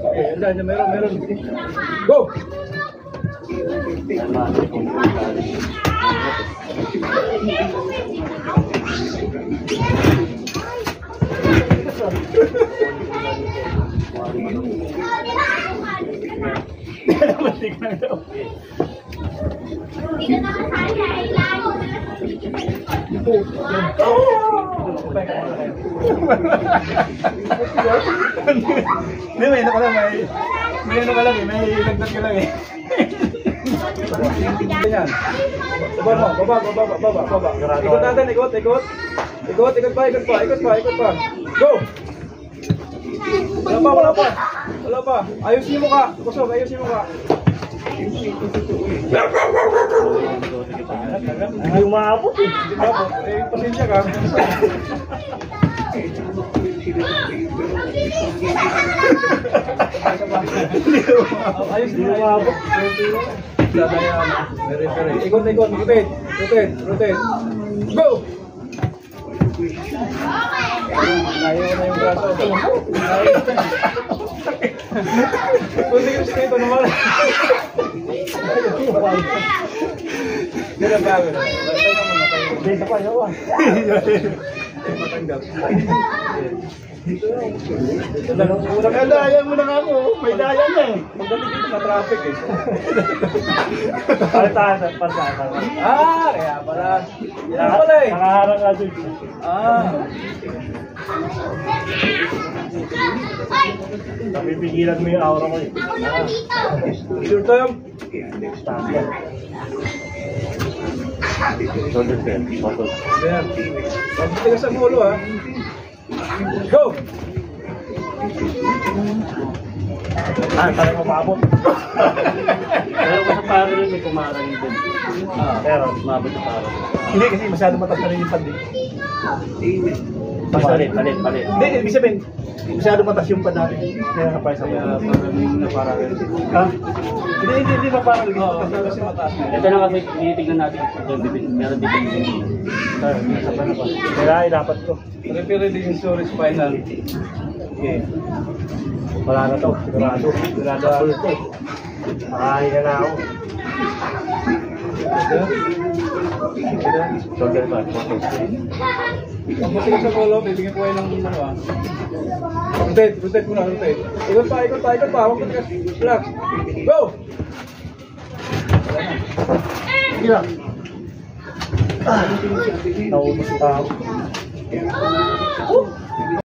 Okay, andyan, meron. Go! Hindi, may ano ka lang, may lagdat ka lang eh. Ganyan. Baba. Ikot natin, ikot pa. Go! Wala pa. Ayusin mo ka. Kusog, ayusin mo ka. Hindi umabot eh. Hindi ba po? Pasensya ka. Ayusin mo umabot. Ikot. Rotate. Go! Layo na yung braso. Pwede ko siya ito naman. Hindi na bago na. Hindi sa panyawa. Matanggap. Daya mo na nga ako. May daya na eh. Magdating dito na traffic eh. Palitan at pasatan. Kaya pala. Yan pala eh. Nakaharang ka dun. Napipigilan mo yung aura ko eh. Sure time. Standard. Shoulder pen. Pasok. Ayan. Pagbuti ka sa mulo ha. Go! Parang mababot. Pero sa parang may kumarang din. Pero mabot sa parang. Hindi kasi masyado mataas na rin yung pandi. Palit. Hindi, ibig sabihin, masyado mataas yung pad natin. Kaya kapay sa Kaya parang naparang. Ha? Hindi na parang Kasi mataas na. Ito na kasi tinitignan natin kung meron dito nasa pa na pa. Kaya dapat ko. Referee insurance final. Okay. Wala na to. Sigurado ako ito. Makahin na ako. Shoulder pa. Pagbuti ka sa mulo, bibigyan ko kayo ng ano ah. Rotate muna. Ikot pa. Huwag ka. Relax. Go! Sige lang. Naubos pa ako.